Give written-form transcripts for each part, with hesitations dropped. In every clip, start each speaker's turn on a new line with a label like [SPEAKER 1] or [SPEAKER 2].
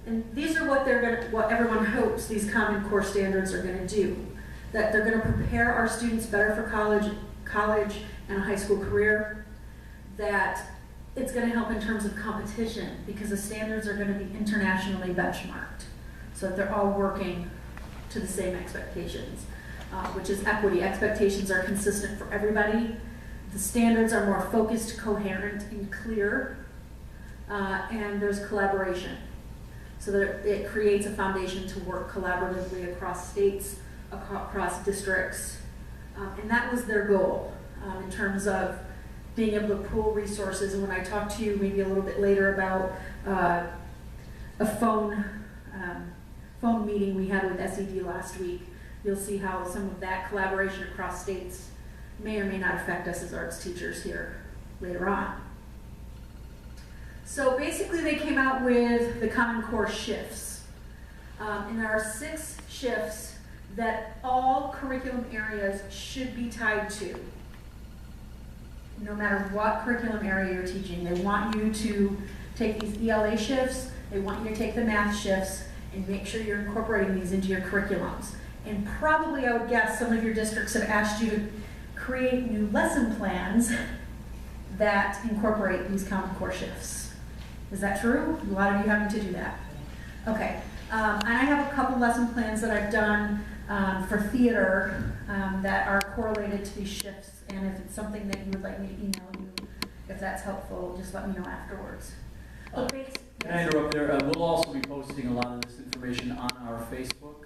[SPEAKER 1] And these are what what everyone hopes these Common Core standards are going to do. That they're going to prepare our students better for college and a high school career. That it's going to help in terms of competition because the standards are going to be internationally benchmarked. So that they're all working to the same expectations, which is equity. Expectations are consistent for everybody. The standards are more focused, coherent, and clear, and there's collaboration. So that it creates a foundation to work collaboratively across states, across districts, and that was their goal in terms of being able to pool resources. And when I talk to you maybe a little bit later about a phone meeting we had with SED last week, you'll see how some of that collaboration across states may or may not affect us as arts teachers here later on. So basically they came out with the Common Core shifts. And there are 6 shifts that all curriculum areas should be tied to. No matter what curriculum area you're teaching, they want you to take these ELA shifts, they want you to take the math shifts, and make sure you're incorporating these into your curriculums. And probably, I would guess, some of your districts have asked you to create new lesson plans that incorporate these Common Core shifts. Is that true? A lot of you having to do that. Okay, and I have a couple lesson plans that I've done for theater that are correlated to these shifts, and if it's something that you would like me to email you, if that's helpful, just let me know afterwards.
[SPEAKER 2] Can I interrupt there? We'll also be posting a lot of this information on our Facebook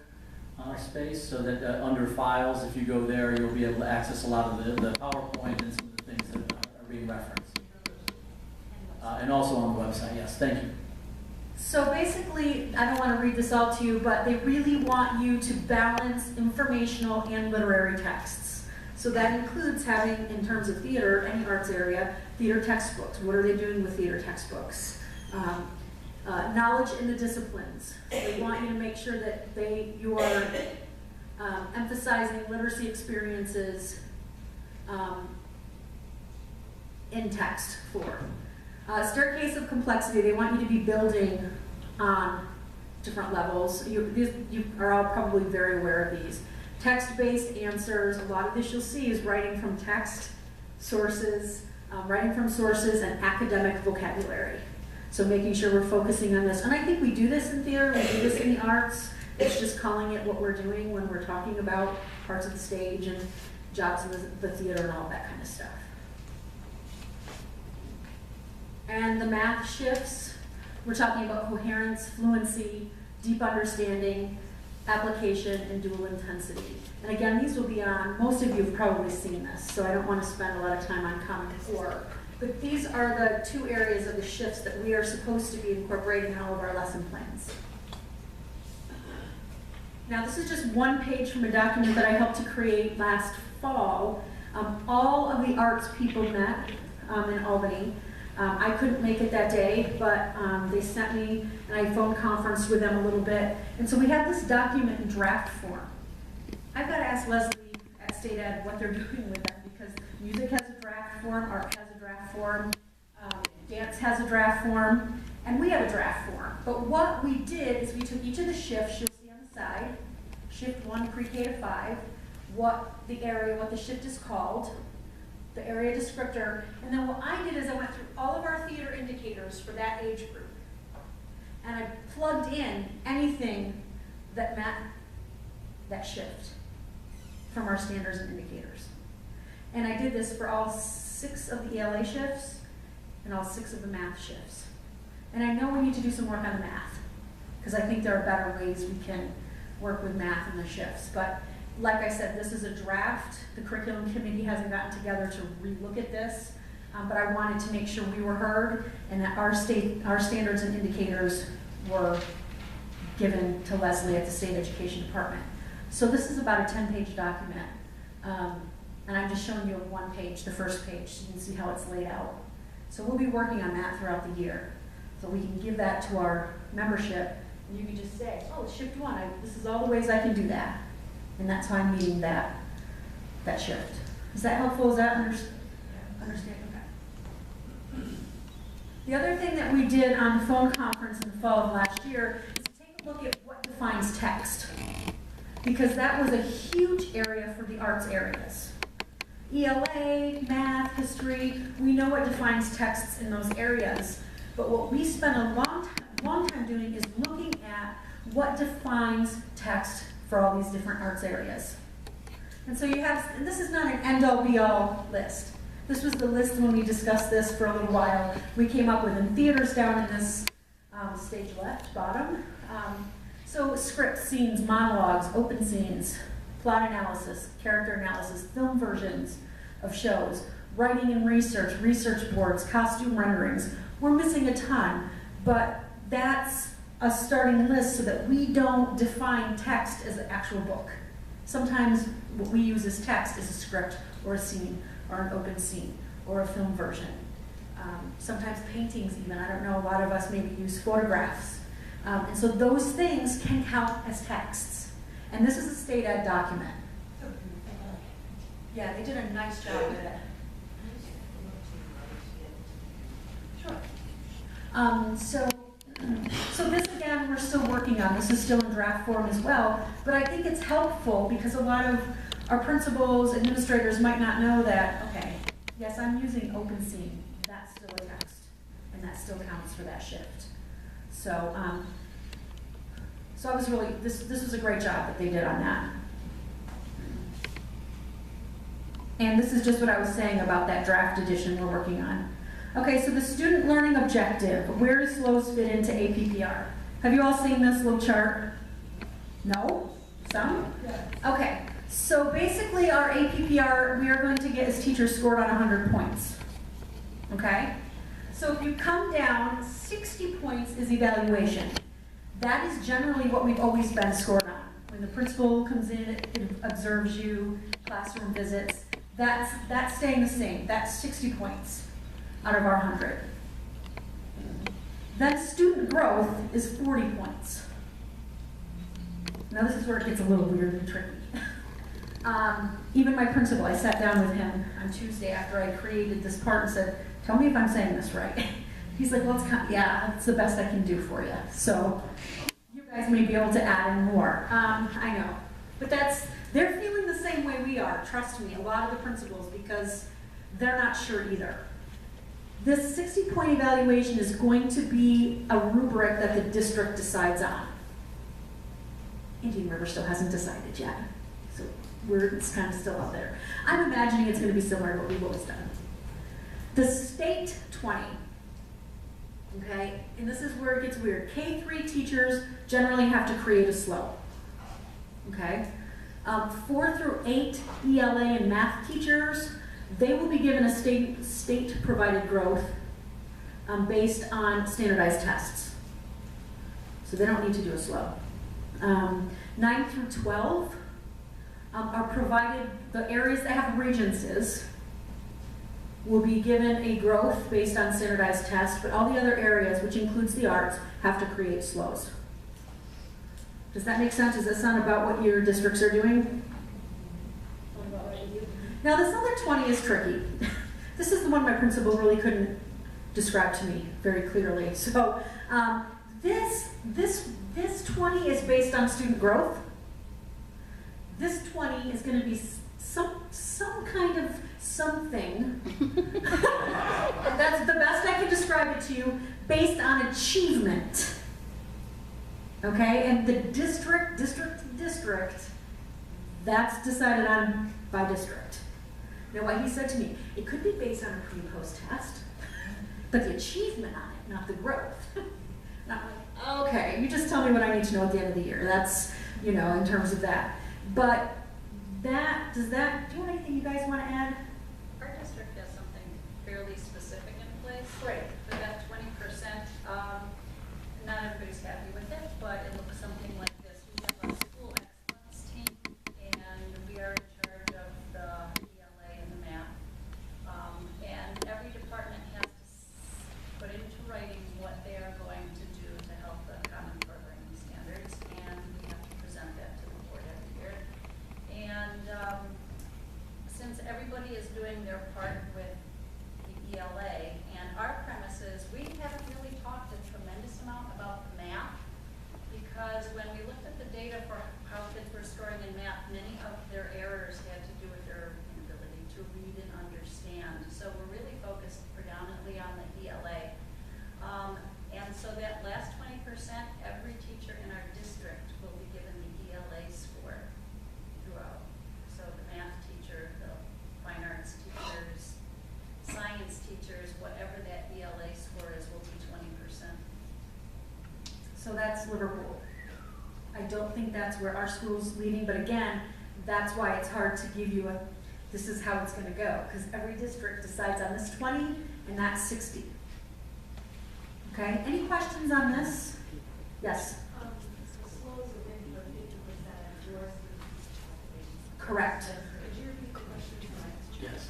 [SPEAKER 2] space, so that under files, if you go there, you'll be able to access a lot of the PowerPoint and some of the things that are being referenced. And also on the website, yes, thank you.
[SPEAKER 1] So basically, I don't want to read this all to you, but they really want you to balance informational and literary texts. So that includes having, in terms of theater, any arts area, theater textbooks. What are they doing with theater textbooks? Knowledge in the disciplines. They want you to make sure that you are emphasizing literacy experiences in text for. Staircase of complexity, they want you to be building on different levels. You are all probably very aware of these. Text-based answers, a lot of this you'll see is writing from text, sources, and academic vocabulary. So making sure we're focusing on this. And I think we do this in theater, we do this in the arts. It's just calling it what we're doing when we're talking about parts of the stage and jobs in the theater and all that kind of stuff. And the math shifts, we're talking about coherence, fluency, deep understanding, application, and dual intensity. And again, these will be on, most of you have probably seen this, so I don't want to spend a lot of time on Common Core. But these are the 2 areas of the shifts that we are supposed to be incorporating in all of our lesson plans. Now, this is just one page from a document that I helped to create last fall. All of the arts people met in Albany. I couldn't make it that day, but they sent me, and I phone conferenced with them a little bit. And so we have this document in draft form. I've got to ask Leslie at State Ed what they're doing with that, because music has a draft form, art has a draft form, dance has a draft form, and we have a draft form. But what we did is we took each of the shifts, you'll see on the side, shift 1, pre-K to 5, what the shift is called, the area descriptor, and then what I did is I went through all of our theater indicators for that age group, and I plugged in anything that met that shift from our standards and indicators. And I did this for all 6 of the ELA shifts and all 6 of the math shifts. And I know we need to do some work on the math, because I think there are better ways we can work with math in the shifts. But like I said, this is a draft. The curriculum committee hasn't gotten together to relook at this, but I wanted to make sure we were heard and that our standards and indicators were given to Leslie at the State Education Department. So this is about a 10-page document, and I'm just showing you one page, the first page, so you can see how it's laid out. So we'll be working on that throughout the year, so we can give that to our membership, and you can just say, oh, it's shift 1, this is all the ways I can do that. And that's why I'm meeting that shift. Is that helpful? Is that understand? Okay. The other thing that we did on the phone conference in the fall of last year is to take a look at what defines text. Because that was a huge area for the arts areas. ELA, math, history, we know what defines texts in those areas. But what we spent a long time doing is looking at what defines text for all these different arts areas. And so you have, and this is not an end-all be-all list. This was the list when we discussed this for a little while. We came up with in theaters down in this stage left, bottom. So scripts, scenes, monologues, open scenes, plot analysis, character analysis, film versions of shows, writing and research, research boards, costume renderings. We're missing a ton, but that's a starting list so that we don't define text as an actual book. Sometimes what we use as text is a script or a scene or an open scene or a film version. Sometimes paintings even. I don't know, a lot of us maybe use photographs. And so those things can count as texts. And this is a state ed document. Yeah, they did a nice job with it. Sure. So this again, we're still working on. This is still in draft form as well. But I think it's helpful because a lot of our principals, administrators might not know that, okay, yes, I'm using open scene. That's still a text. And that still counts for that shift. So, so I was really, this was a great job that they did on that. And this is just what I was saying about that draft edition we're working on. Okay, so the student learning objective, where does SLOS fit into APPR? Have you all seen this little chart? No? Some? Okay, so basically our APPR, we are going to get as teachers scored on 100 points. Okay? So if you come down, 60 points is evaluation. That is generally what we've always been scored on. When the principal comes in, it observes you, classroom visits, that's staying the same. That's 60 points out of our 100. Then student growth is 40 points. Now this is where it gets a little weird and tricky. Even my principal, I sat down with him on Tuesday after I created this part and said, tell me if I'm saying this right. He's like, well, yeah, it's the best I can do for you. So you guys may be able to add in more. I know. But they're feeling the same way we are, trust me, a lot of the principals, because they're not sure either. This 60-point evaluation is going to be a rubric that the district decides on. Indian River still hasn't decided yet, so it's kind of still out there. I'm imagining it's going to be similar to what we've always done. The state 20, okay, and this is where it gets weird. K-3 teachers generally have to create a SLO, okay? 4 through 8 ELA and math teachers, they will be given a state-provided growth based on standardized tests. So they don't need to do a SLO. 9 through 12 are provided, the areas that have regencies will be given a growth based on standardized tests, but all the other areas, which includes the arts, have to create SLOs. Does that make sense? Does that sound about what your districts are doing? Now this other 20 is tricky. This is the one my principal really couldn't describe to me very clearly. So this 20 is based on student growth. This 20 is going to be some kind of something. And that's the best I can describe it to you, based on achievement. Okay, and the district, that's decided on by district. Now what he said to me, it could be based on a pre and post test, but the achievement on it, not the growth. And I'm like, okay, you just tell me what I need to know at the end of the year. That's, you know, in terms of that. But do you have anything you guys want to add?
[SPEAKER 3] Our district has something fairly specific in place.
[SPEAKER 1] Right.
[SPEAKER 3] For that 20%, not everybody's happy with it, but it looks something like this. We have a school excellence team, and we are in charge of the ELA and the math. And every department has to put into writing what they are going to do to help the common programming standards, and we have to present that to the board every year. And since everybody is doing their part with the ELA, and our premise is we have
[SPEAKER 1] So that's Liverpool. I don't think that's where our school's leading, but again, that's why it's hard to give you a, this is how it's gonna go, because every district decides on this 20 and that's 60. Okay, any questions on this? Yes?
[SPEAKER 4] The schools have been for 50% of your students.
[SPEAKER 1] Correct.
[SPEAKER 4] Could you repeat the question tonight?
[SPEAKER 2] Yes.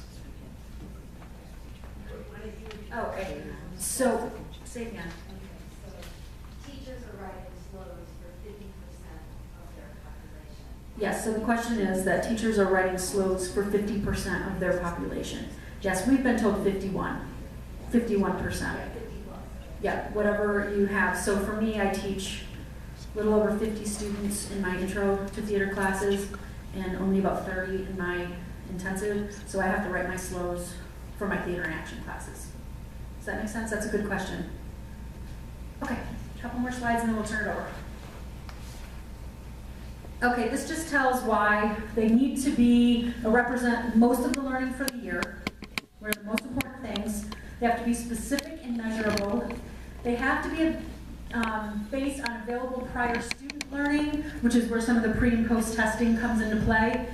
[SPEAKER 4] Why don't you repeat?
[SPEAKER 1] Oh, okay. So, say it again.
[SPEAKER 4] Okay, so teachers are writing slows for 50% of their population.
[SPEAKER 1] Yes, so the question is that teachers are writing SLOs for 50% of their population. Yes, we've been told 51%. Yeah, whatever you have. So for me, I teach a little over 50 students in my intro to theater classes and only about 30 in my intensive. So I have to write my SLOs for my theater and action classes. Does that make sense? That's a good question. Okay, a couple more slides and then we'll turn it over. Okay, this just tells why they need to be, represent most of the learning for the year. What are the most important things? They have to be specific and measurable. They have to be based on available prior student learning, which is where some of the pre and post testing comes into play.